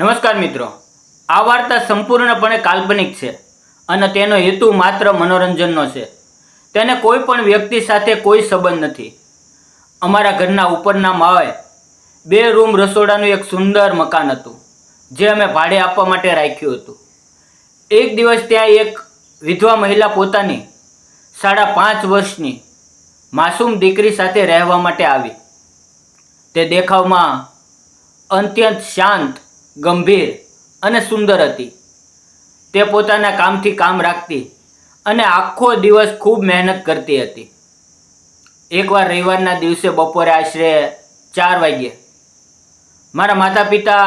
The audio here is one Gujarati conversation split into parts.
નમસ્કાર મિત્રો, આ વાર્તા સંપૂર્ણપણે કાલ્પનિક છે અને તેનો હેતુ માત્ર મનોરંજનનો છે. તેને કોઈ પણ વ્યક્તિ સાથે કોઈ સંબંધ નથી. અમારા ઘરના ઉપરના માળે 2 રૂમ રસોડાનું એક સુંદર મકાન હતું, જે અમે ભાડે આપવા માટે રાખ્યું હતું. એક દિવસ ત્યાં એક વિધવા મહિલા પોતાની 5.5 વર્ષની માસૂમ દીકરી સાથે રહેવા માટે આવી. તે દેખાવમાં અત્યંત શાંત, ગંભીર અને સુંદર હતી. તે પોતાના કામથી કામ રાખતી અને આખો દિવસ ખૂબ મહેનત કરતી હતી. એકવાર રવિવારના દિવસે બપોરે આશરે 4 વાગ્યે મારા માતા પિતા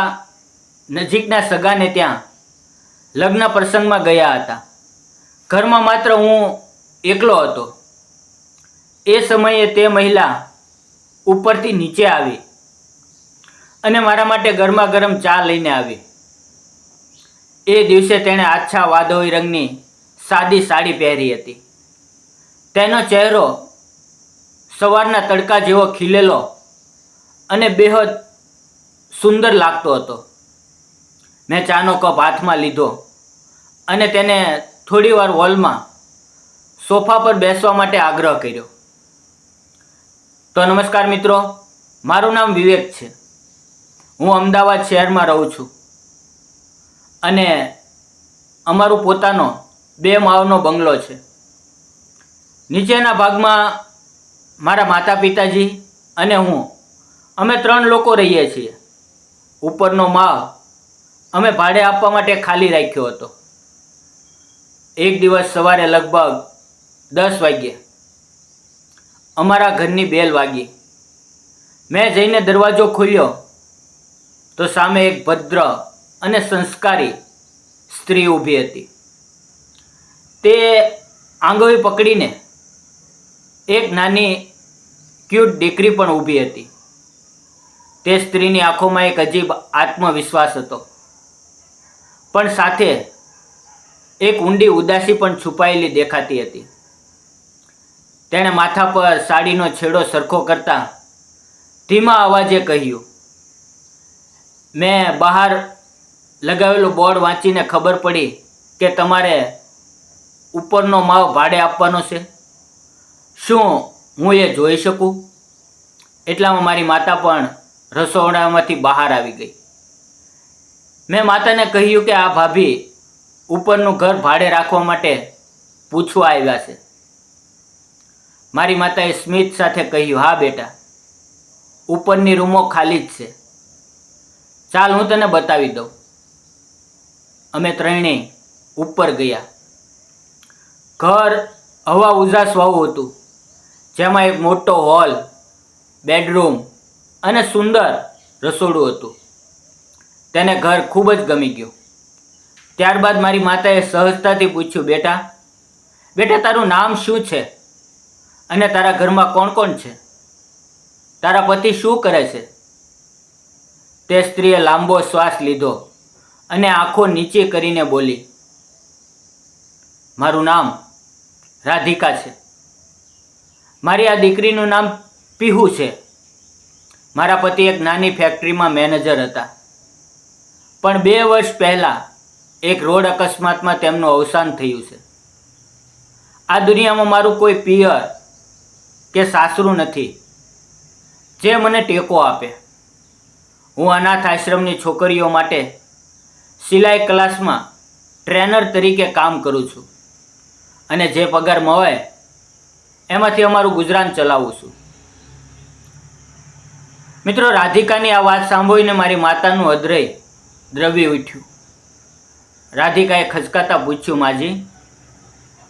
નજીકના સગાને ત્યાં લગ્ન પ્રસંગમાં ગયા હતા. ઘરમાં માત્ર હું એકલો હતો. એ સમયે તે મહિલા ઉપરથી નીચે આવી અને મારા માટે ગરમા ગરમ ચા લઈને આવી. એ દિવસે તેણે આછા વાદળી રંગની સાદી સાડી પહેરી હતી. તેનો ચહેરો સવારના તડકા જેવો ખીલેલો અને બેહદ સુંદર લાગતો હતો. મેં ચાનો કપ હાથમાં લીધો અને તેને થોડીવાર હોલમાં સોફા પર બેસવા માટે આગ્રહ કર્યો. તો નમસ્કાર મિત્રો, મારું નામ વિવેક છે. હું અમદાવાદ શહેરમાં રહું છું અને અમારું પોતાનો 2 માળનો બંગલો છે. નીચેના ભાગમાં મારા માતા પિતાજી અને હું, અમે 3 લોકો રહીએ છીએ. ઉપરનો માળ અમે ભાડે આપવા માટે ખાલી રાખ્યો હતો. એક દિવસ સવારે લગભગ 10 વાગ્યે અમારા ઘરની બેલ વાગી. મેં જઈને દરવાજો ખોલ્યો તો સામે એક ભદ્ર અને સંસ્કારી સ્ત્રી ઊભી હતી. તે આંગળી પકડીને એક નાની ક્યુટ દીકરી પણ ઊભી હતી. તે સ્ત્રીની આંખોમાં એક અજીબ આત્મવિશ્વાસ હતો, પણ સાથે એક ઊંડી ઉદાસી પણ છુપાયેલી દેખાતી હતી. તેણે માથા પર સાડીનો છેડો સરખો કરતા ધીમા અવાજે કહ્યું, મેં બહાર લગાવેલું બોર્ડ વાંચીને ખબર પડી કે તમારે ઉપરનો માળ ભાડે આપવાનો છે. શું હું એ જોઈ શકું? એટલામાં મારી માતા પણ રસોડામાંથી બહાર આવી ગઈ. મેં માતાને કહ્યું કે આ ભાભી ઉપરનું ઘર ભાડે રાખવા માટે પૂછવા આવ્યા છે. મારી માતાએ સ્મિત સાથે કહ્યું, હા બેટા, ઉપરની રૂમો ખાલી જ છે. ચાલ હું તને બતાવી દઉં. અમે ત્રણેય ઉપર ગયા. ઘર હવા ઉજાસવાળું હતું, જેમાં એક મોટો હોલ, બેડરૂમ અને સુંદર રસોડું હતું. તેને ઘર ખૂબ જ ગમી ગયું. ત્યારબાદ મારી માતાએ સહજતાથી પૂછ્યું, બેટા તારું નામ શું છે અને તારા ઘરમાં કોણ કોણ છે? તારા પતિ શું કરે છે? તે સ્ત્રીએ લાંબો શ્વાસ લીધો અને આંખો નીચે કરીને બોલી, મારું નામ રાધિકા છે. મારી આ દીકરીનું નામ પીહુ છે. મારા પતિ એક નાની ફેક્ટરીમાં મેનેજર હતા, પણ 2 વર્ષ પહેલાં એક રોડ અકસ્માતમાં તેમનું અવસાન થયું છે. આ દુનિયામાં મારું કોઈ પિયર કે સાસરું નથી જે મને ટેકો આપે. હું અનાથ આશ્રમની છોકરીઓ માટે સિલાઈ ક્લાસમાં ટ્રેનર તરીકે કામ કરું છું અને જે પગાર મળે એમાંથી અમારું ગુજરાન ચલાવું છું. મિત્રો, રાધિકાની આ વાત સાંભળીને મારી માતાનું હૃદય દ્રવી ઉઠ્યું. રાધિકાએ ખચકાતા પૂછ્યું, માજી,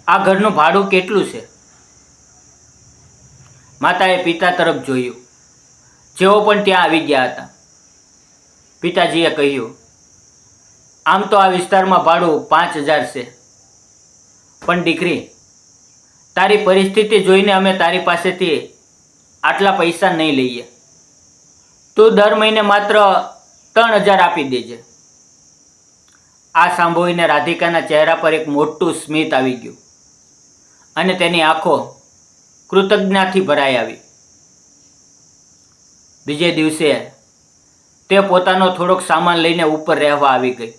આ ઘરનું ભાડું કેટલું છે? માતાએ પિતા તરફ જોયું, જેઓ પણ ત્યાં આવી ગયા હતા. પિતાજીએ કહ્યું, આમ તો આ વિસ્તારમાં ભાડું 5,000 છે, પણ દીકરી, તારી પરિસ્થિતિ જોઈને અમે તારી પાસેથી આટલા પૈસા નહીં લઈએ. તું દર મહિને માત્ર 3,000 આપી દેજે. આ સાંભળીને રાધિકાના ચહેરા પર એક મોટું સ્મિત આવી ગયું અને તેની આંખો કૃતજ્ઞતાથી ભરાઈ આવી. બીજે દિવસે તે પોતાનો થોડોક સામાન લઈને ઉપર રહેવા આવી ગઈ.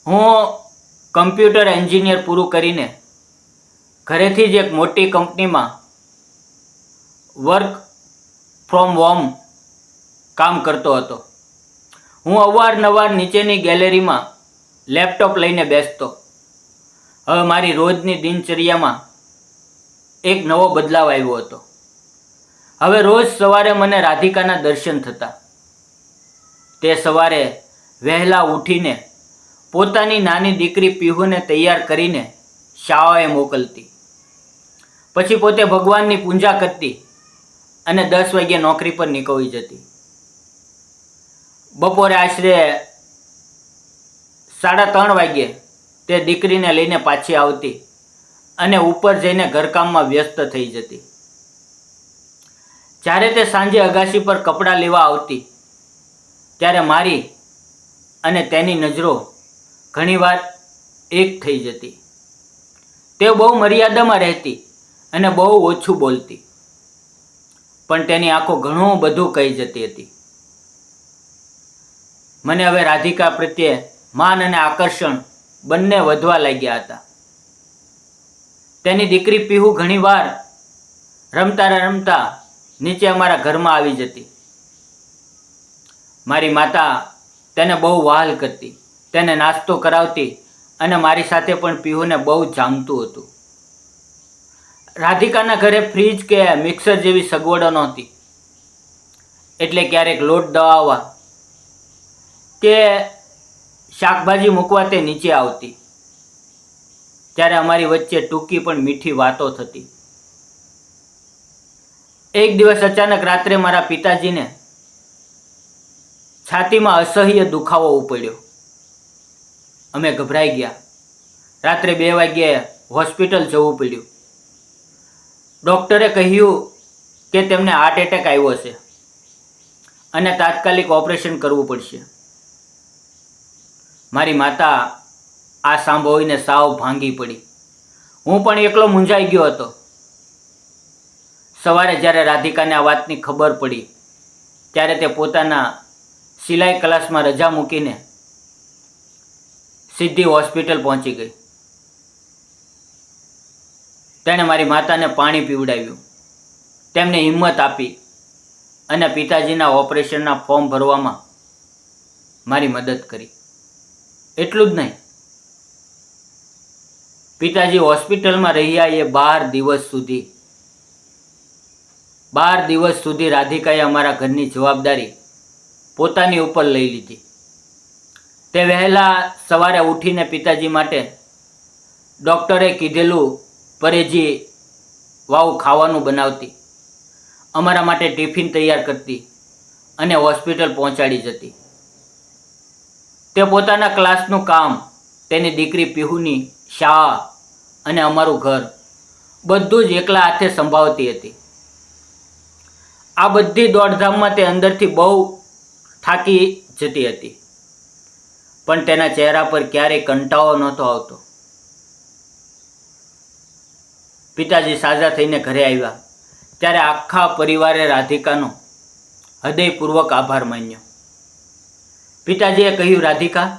હું કમ્પ્યુટર એન્જિનિયર પૂરું કરીને ઘરેથી જ એક મોટી કંપનીમાં વર્ક ફ્રોમ હોમ કામ કરતો હતો. હું અવારનવાર નીચેની ગેલેરીમાં લેપટોપ લઈને બેસતો. હવે મારી રોજની દિનચર્યામાં એક નવો બદલાવ આવ્યો હતો. હવે રોજ સવારે મને રાધિકાના દર્શન થતા. તે સવારે વહેલા ઉઠીને પોતાની નાની દીકરી પીહુને તૈયાર કરીને શાળાએ મોકલતી. પછી પોતે ભગવાનની પૂજા કરતી અને 10 વાગ્યે નોકરી પર નીકળી જતી. બપોરે આશરે 3:30 વાગ્યે તે દીકરીને લઈને પાછી આવતી અને ઉપર જઈને ઘરકામમાં વ્યસ્ત થઈ જતી. જ્યારે તે સાંજે અગાશી પર કપડાં લેવા આવતી ત્યારે મારી અને તેની નજરો ઘણીવાર એક થઈ જતી. તે બહુ મર્યાદામાં રહેતી અને બહુ ઓછું બોલતી, પણ તેની આંખો ઘણું બધું કહી જતી હતી. મને હવે રાધિકા પ્રત્યે માન અને આકર્ષણ બંને વધવા લાગ્યા હતા. તેની દીકરી પીહુ ઘણીવાર રમતા નીચે અમારા ઘરમાં આવી જતી. મારી માતા તેને બહુ વહાલ કરતી, તેને નાસ્તો કરાવતી અને મારી સાથે પણ પીહુને બહુ જામતું હતું. રાધિકાના ઘરે ફ્રીજ કે મિક્સર જેવી સગવડો નહોતી, એટલે ક્યારેક લોટ દળાવવા કે શાકભાજી મૂકવા તે નીચે આવતી. ત્યારે અમારી વચ્ચે ટૂંકી પણ મીઠી વાતો થતી. એક દિવસ અચાનક રાત્રે મારા પિતાજીને છાતીમાં અસહ્ય દુખાવો ઉપડ્યો. અમે ગભરાઈ ગયા. રાત્રે 2 વાગ્યે હોસ્પિટલ જવું પડ્યું. ડૉક્ટરે કહ્યું કે તેમને હાર્ટ એટેક આવ્યો છે અને તાત્કાલિક ઓપરેશન કરવું પડશે. મારી માતા આ સાંભળીને સાવ ભાંગી પડી. હું પણ એકલો મૂંઝાઈ ગયો હતો. સવારે જ્યારે રાધિકાને આ વાતની ખબર પડી ત્યારે તે પોતાના સિલાઈ ક્લાસમાં રજા મૂકીને સીધી હોસ્પિટલ પહોંચી ગઈ. તેણે મારી માતાને પાણી પીવડાવ્યું, તેમને હિંમત આપી અને પિતાજીના ઓપરેશનના ફોર્મ ભરવામાં મારી મદદ કરી. એટલું જ નહીં, પિતાજી હોસ્પિટલમાં રહ્યા એ 12 દિવસ સુધી રાધિકાએ અમારા ઘરની જવાબદારી પોતાની ઉપર લઈ લીધી. તે વહેલા સવારે ઉઠીને પિતાજી માટે ડૉક્ટરે કીધેલું પરેજી વાવ ખાવાનું બનાવતી, અમારા માટે ટિફિન તૈયાર કરતી અને હોસ્પિટલ પહોંચાડી જતી. તે પોતાના ક્લાસનું કામ, તેની દીકરી પીહુની શાળા અને અમારું ઘર બધું જ એકલા હાથે સંભાળતી હતી. આ બધી દોડધામમાં તે અંદરથી બહુ થાકી જતી હતી, પણ તેના ચહેરા પર ક્યારેય કંટાળો નહોતો આવતો. પિતાજી સાજા થઈને ઘરે આવ્યા ત્યારે આખા પરિવારે રાધિકાનો હૃદયપૂર્વક આભાર માન્યો. પિતાજીએ કહ્યું, રાધિકા,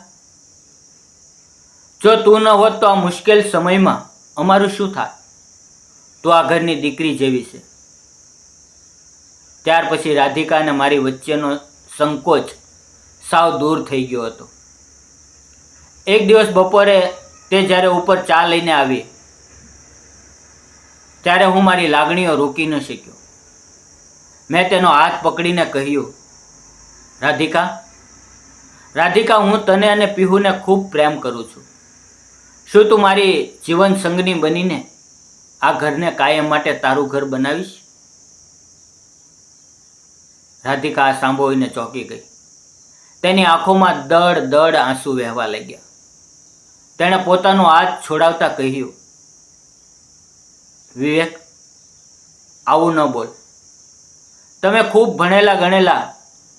જો તું ન હોત તો આ મુશ્કેલ સમયમાં અમારું શું થાય? તું આ ઘરની દીકરી જેવી છે. ત્યાર પછી રાધિકા અને મારી વચ્ચેનો સંકોચ સાવ દૂર થઈ ગયો હતો. એક દિવસ બપોરે તે જ્યારે ઉપર ચા લઈને આવી ત્યારે હું મારી લાગણીઓ રોકી ન શક્યો. મેં તેનો હાથ પકડીને કહ્યું, રાધિકા, હું તને અને પીહુને ખૂબ પ્રેમ કરું છું. શું તું મારી જીવન સંગની બનીને આ ઘરને કાયમ માટે તારું ઘર બનાવીશ? રાધિકા આ સાંભળીને ચોંકી ગઈ. તેની આંખોમાં દળ આંસુ વહેવા લાગ્યા. તેણે પોતાનો હાથ છોડાવતા કહ્યું, વિવેક, આવું ન બોલ. તમે ખૂબ ભણેલા ગણેલા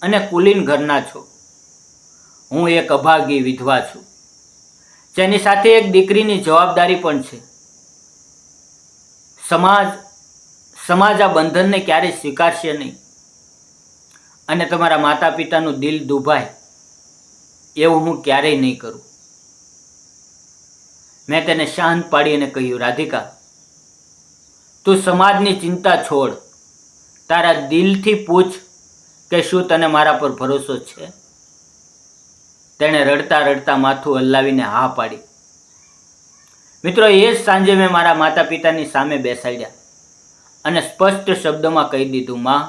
અને કુલીન ઘરના છો. હું એક અભાગી વિધવા છું, જેની સાથે એક દીકરીની જવાબદારી પણ છે. સમાજ આ બંધનને ક્યારેય સ્વીકારશે નહીં અને તમારા માતા પિતાનું દિલ દુભાય એવું હું ક્યારેય નહીં કરું. મેં તેને શાંત પાડી અને કહ્યું, રાધિકા, તું સમાજની ચિંતા છોડ. તારા દિલથી પૂછ કે શું તને મારા પર ભરોસો છે? તેણે રડતા રડતા માથું હલાવીને હા પાડી. મિત્રો, એ જ સાંજે મેં મારા માતા પિતાની સામે બેસાડ્યા અને સ્પષ્ટ શબ્દોમાં કહી દીધું, માં,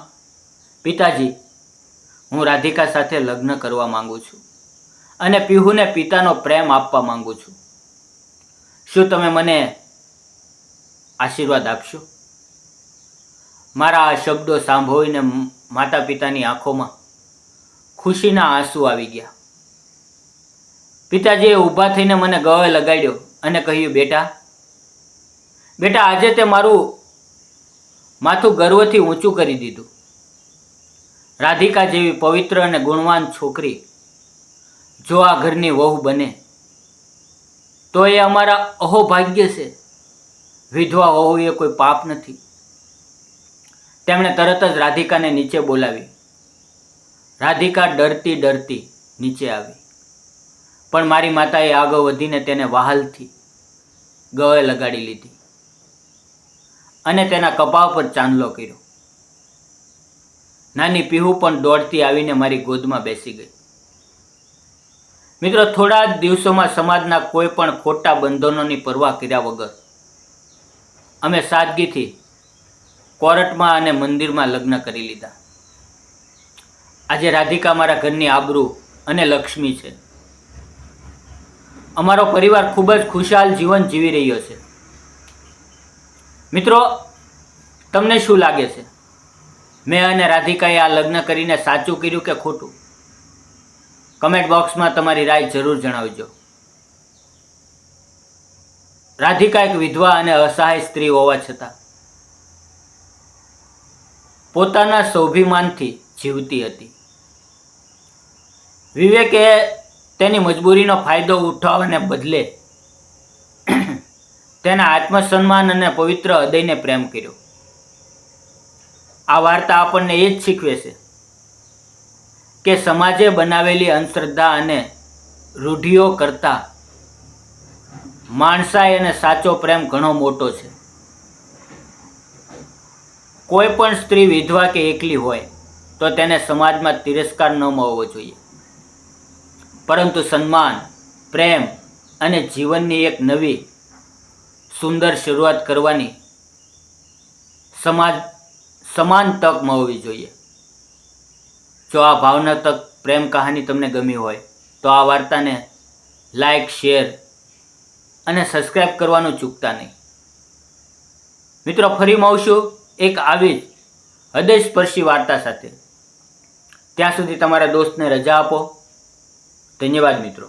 પિતાજી, હું રાધિકા સાથે લગ્ન કરવા માંગુ છું અને પીહુને પિતાનો પ્રેમ આપવા માંગુ છું. શું તમે મને આશીર્વાદ આપશો? મારા આ શબ્દો સાંભળીને માતા પિતાની આંખોમાં ખુશીના આંસુ આવી ગયા. પિતાજીએ ઊભા થઈને મને ગળે લગાડ્યો અને કહ્યું, બેટા, આજે તે મારું માથું ગર્વથી ઊંચું કરી દીધું. રાધિકા જેવી પવિત્ર અને ગુણવાન છોકરી જો આ ઘરની વહુ બને તો એ અમારા અહોભાગ્ય છે. વિધવા હોવું એ કોઈ પાપ નથી. તેમણે તરત જ રાધિકાને નીચે બોલાવી. રાધિકા ડરતી ડરતી નીચે આવી, પણ મારી માતાએ આગળ વધીને તેને વહાલથી ગળે લગાડી લીધી અને તેના કપાળ પર ચાંદલો કર્યો. નાની પીહુ પણ દોડતી આવીને મારી ગોદમાં બેસી ગઈ. મિત્રો, થોડા જ દિવસોમાં સમાજના કોઈ પણ ખોટા બંધનોની પરવા કર્યા વગર અમે સાદગીથી કોર્ટમાં અને મંદિરમાં લગ્ન કરી લીધા. આજે રાધિકા મારા ઘરની આબરૂ અને લક્ષ્મી છે. અમારો પરિવાર ખૂબ જ ખુશાલ જીવન જીવી રહ્યો છે. મિત્રો, તમને શું લાગે છે? મેં અને રાધિકાએ આ લગ્ન કરીને સાચું કર્યું કે ખોટું? કમેન્ટ બોક્સમાં તમારી રાય જરૂર જણાવજો. રાધિકા એક વિધવા અને અસહાય સ્ત્રી હોવા છતાં પોતાના સ્વાભિમાનથી જીવતી હતી. વિવેકે તેની મજબૂરીનો ફાયદો ઉઠાવવાને બદલે તેના આત્મસન્માન અને પવિત્ર હૃદયને પ્રેમ કર્યો. આ વાર્તા આપણને એ જ શીખવે છે કે સમાજે બનાવેલી અંધશ્રદ્ધા અને રૂઢિઓ કરતાં માણસાઈ અને સાચો પ્રેમ ઘણો મોટો છે. કોઈ પણ સ્ત્રી વિધવા કે એકલી હોય તો તેને સમાજમાં તિરસ્કાર ન મળવો જોઈએ, પરંતુ સન્માન, પ્રેમ અને જીવનની એક નવી સુંદર શરૂઆત કરવાની સમાન તક મળવી જોઈએ. જો આ ભાવનાત્મક પ્રેમ કહાની તમને ગમી હોય તો આ વાર્તાને લાઈક, શેર અને સબસ્ક્રાઈબ કરવાનું ચૂકતા નહીં. મિત્રો, ફરી મળશું એક આવી જ હૃદયસ્પર્શી વાર્તા સાથે. ત્યાં સુધી તમારા દોસ્તને રજા આપો. ધન્યવાદ મિત્રો.